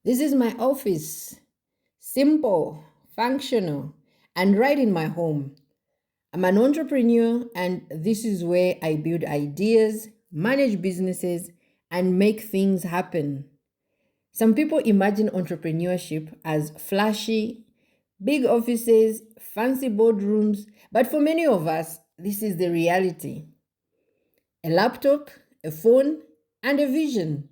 This is my office. Simple, functional, and right in my home. I'm an entrepreneur, and this is where I build ideas, manage businesses, and make things happen. Some people imagine entrepreneurship as flashy, big offices, fancy boardrooms, but for many of us, this is the reality. A laptop, a phone, and a vision.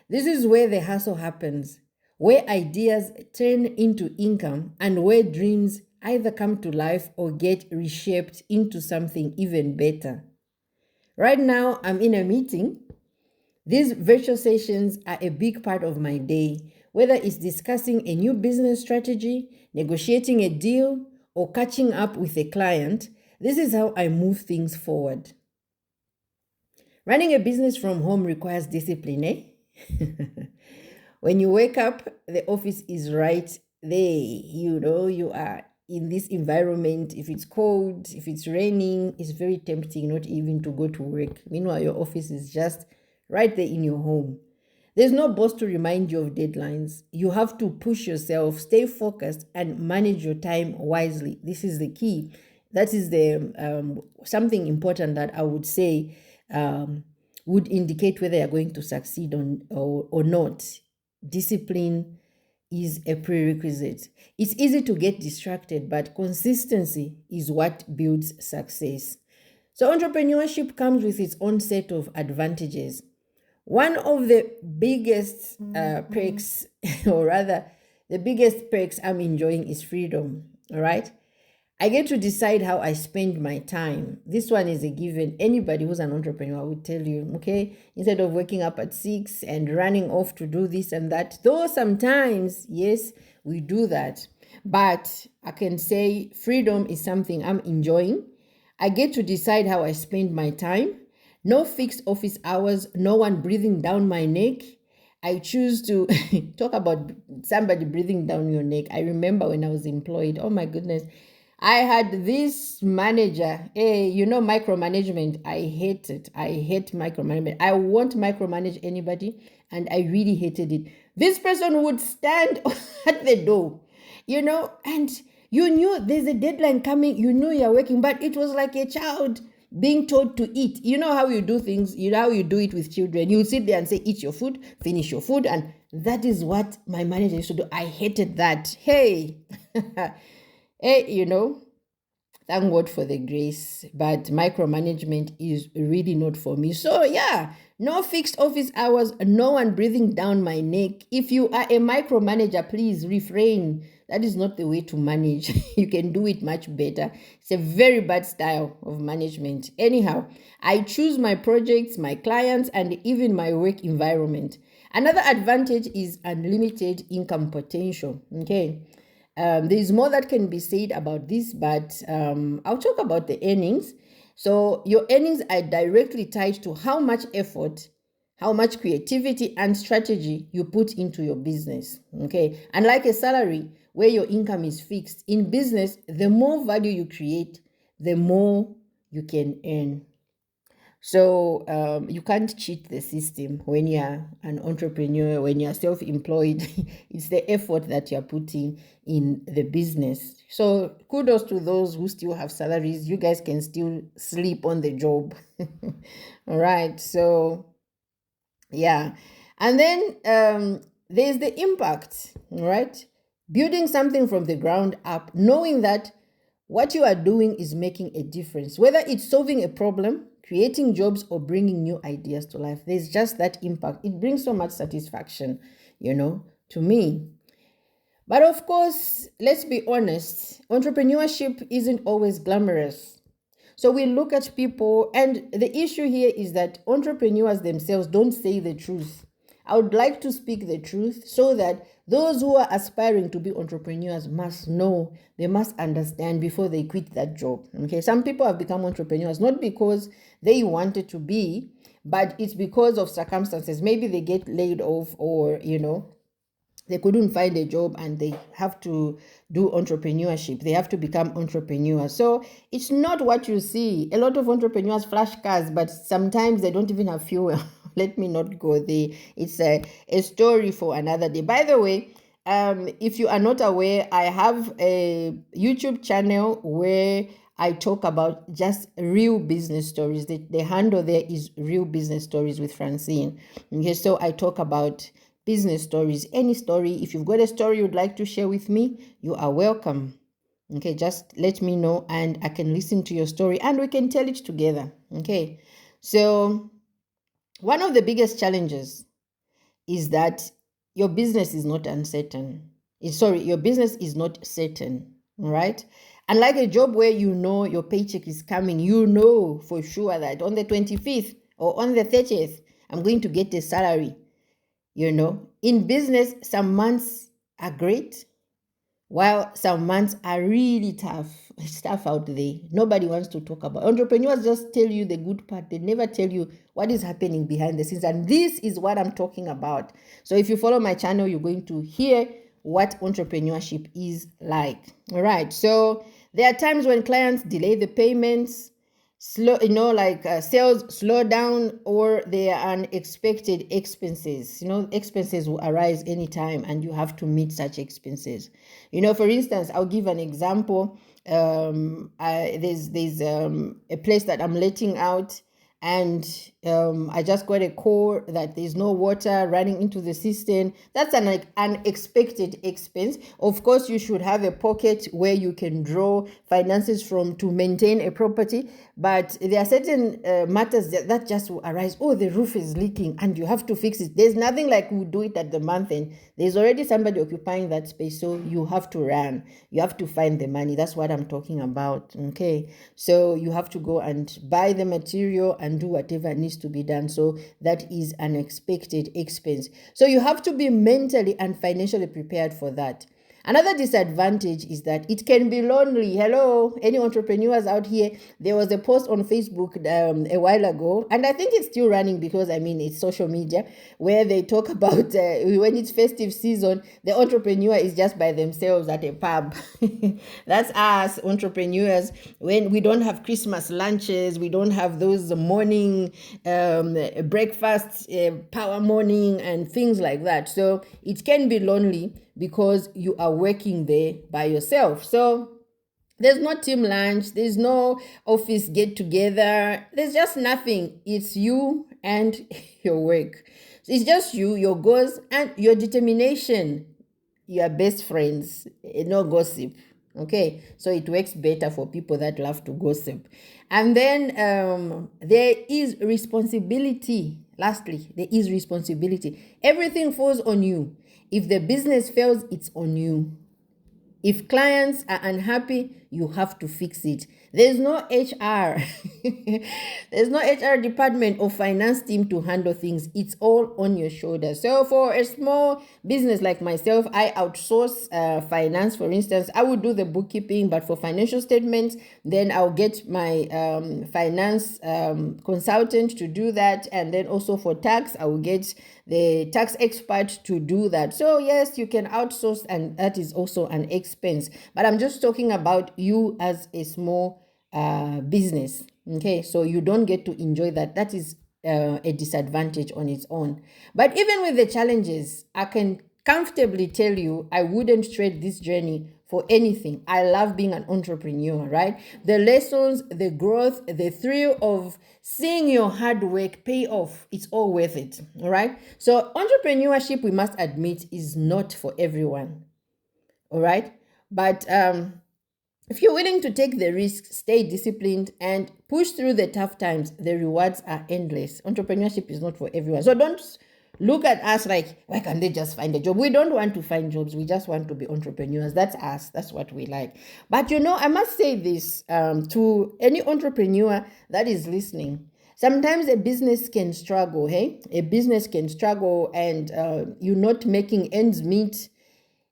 This is where the hustle happens, where ideas turn into income, and where dreams either come to life or get reshaped into something even better. Right now, I'm in a meeting. These virtual sessions are a big part of my day, whether it's discussing a new business strategy, negotiating a deal, or catching up with a client. This is how I move things forward. Running a business from home requires discipline, eh? When you wake up, the office is right there. You are in this environment. If it's cold, if it's raining, it's very tempting not even to go to work. Meanwhile, your office is just right there in your home. There's no boss to remind you of deadlines. You have to push yourself, stay focused, and manage your time wisely. This is the key. That is the something important that I would say would indicate whether you're going to succeed or not. Discipline is a prerequisite. It's easy to get distracted, but consistency is what builds success. So entrepreneurship comes with its own set of advantages. One of the biggest perks, or rather, the biggest perks I'm enjoying is freedom. All right. I get to decide how I spend my time. This one is a given. Anybody who's an entrepreneur would tell you, okay, instead of waking up at 6 and running off to do this and that, though sometimes, yes, we do that. But I can say freedom is something I'm enjoying. I get to decide how I spend my time. No fixed office hours, no one breathing down my neck. I choose to talk about somebody breathing down your neck. I remember when I was employed, oh my goodness, I had this manager, micromanagement. I hate it. I hate micromanagement. I won't micromanage anybody, and I really hated it. This person would stand at the door, and you knew there's a deadline coming. You knew you're working, but it was like a child being told to eat. You know how you do things, you know how you do it with children. You sit there and say, eat your food, finish your food. And that is what my manager used to do. I hated that. Hey, hey, thank God for the grace, but micromanagement is really not for me. So yeah, no fixed office hours, no one breathing down my neck. If you are a micromanager, please refrain. That is not the way to manage. You can do it much better. It's a very bad style of management. Anyhow, I choose my projects, my clients, and even my work environment. Another advantage is unlimited income potential. Okay. There's more that can be said about this, but I'll talk about the earnings. So your earnings are directly tied to how much effort, how much creativity and strategy you put into your business. Okay. Unlike a salary where your income is fixed, in business, the more value you create, the more you can earn. So you can't cheat the system when you're an entrepreneur, when you're self-employed. It's the effort that you're putting in the business. So kudos to those who still have salaries. You guys can still sleep on the job. All right. So yeah. And then there's the impact, right? Building something from the ground up, knowing that what you are doing is making a difference, whether it's solving a problem, creating jobs, or bringing new ideas to life. There's just that impact. It brings so much satisfaction, to me. But of course, let's be honest, entrepreneurship isn't always glamorous. So we look at people, and the issue here is that entrepreneurs themselves don't say the truth. I would like to speak the truth so that those who are aspiring to be entrepreneurs must know, they must understand before they quit that job. Okay, some people have become entrepreneurs not because they wanted to be, but it's because of circumstances. Maybe they get laid off, or they couldn't find a job and they have to do entrepreneurship. They have to become entrepreneurs. So it's not what you see. A lot of entrepreneurs flash cars, but sometimes they don't even have fuel. let me not go there. It's a story for another day. By the way, if you are not aware, I have a YouTube channel where I talk about just real business stories. The handle there is Real Business Stories with Francine. Okay, so I talk about business stories, any story. If you've got a story you'd like to share with me, you are welcome. Okay, just let me know and I can listen to your story and we can tell it together. Okay, so one of the biggest challenges is that your business is not uncertain. Your business is not certain, right? Unlike a job where you know your paycheck is coming, you know for sure that on the 25th or on the 30th, I'm going to get a salary. In business, some months are great, while some months are really tough. It's tough out there. Nobody wants to talk about. Entrepreneurs just tell you the good part. They never tell you what is happening behind the scenes. And this is what I'm talking about. So if you follow my channel, you're going to hear what entrepreneurship is like. All right. So there are times when clients delay the payments, sales slow down, or there are unexpected expenses. Expenses will arise anytime and you have to meet such expenses. For instance, I'll give an example. There's a place that I'm letting out, and I just got a call that there's no water running into the system. That's an unexpected expense. Of course, you should have a pocket where you can draw finances from to maintain a property, but there are certain matters that just will arise. Oh, the roof is leaking and you have to fix it. There's nothing like we do it at the month end. There's already somebody occupying that space, so you have to run. You have to find the money. That's what I'm talking about. Okay, so you have to go and buy the material and do whatever needs to be done. So that is an expected expense. So you have to be mentally and financially prepared for that. Another disadvantage is that it can be lonely. Hello, any entrepreneurs out here? There was a post on Facebook a while ago, and I think it's still running because it's social media, where they talk about when it's festive season, the entrepreneur is just by themselves at a pub. That's us entrepreneurs. When we don't have Christmas lunches, we don't have those morning breakfasts, power morning, and things like that. So it can be lonely because you are working there by yourself. So there's no team lunch, there's no office get together, there's just nothing. It's you and your work. It's just you, your goals, and your determination. You are best friends, no gossip. Okay, so it works better for people that love to gossip. And then there is responsibility. Lastly, there is responsibility. Everything falls on you. If the business fails, it's on you. If clients are unhappy, you have to fix it. There's no HR. There's no HR department or finance team to handle things. It's all on your shoulders. So for a small business like myself, I outsource finance. For instance, I would do the bookkeeping, but for financial statements, then I'll get my finance consultant to do that. And then also for tax, I will get the tax expert to do that. So yes, you can outsource, and that is also an expense. But I'm just talking about you as a small business. Okay, so you don't get to enjoy that. That is a disadvantage on its own. But even with the challenges, I can comfortably tell you I wouldn't trade this journey for anything. I love being an entrepreneur, right? The lessons, the growth, the thrill of seeing your hard work pay off, it's all worth it, all right? So entrepreneurship, we must admit, is not for everyone, all right? But if you're willing to take the risk, stay disciplined, and push through the tough times, the rewards are endless. Entrepreneurship is not for everyone. So don't look at us like, why can't they just find a job? We don't want to find jobs. We just want to be entrepreneurs. That's us. That's what we like. But I must say this to any entrepreneur that is listening. Sometimes a business can struggle, hey? A business can struggle and you're not making ends meet.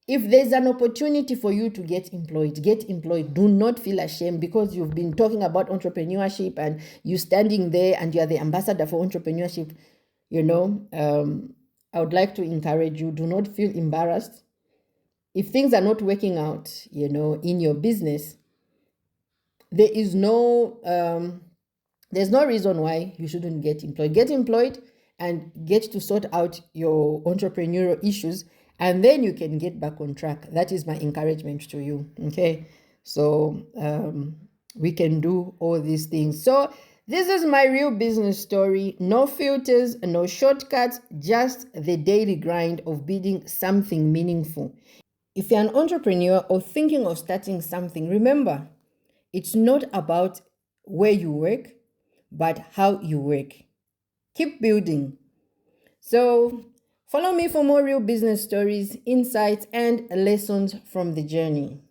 If there's an opportunity for you to get employed, get employed. Do not feel ashamed because you've been talking about entrepreneurship and you're standing there and you're the ambassador for entrepreneurship. I would like to encourage you, do not feel embarrassed. If things are not working out, in your business, there is there's no reason why you shouldn't get employed. Get employed and get to sort out your entrepreneurial issues, and then you can get back on track. That is my encouragement to you. Okay, so we can do all these things. So this is my real business story. No filters, no shortcuts, just the daily grind of building something meaningful. If you're an entrepreneur or thinking of starting something, remember, it's not about where you work, but how you work. Keep building. So follow me for more real business stories, insights, and lessons from the journey.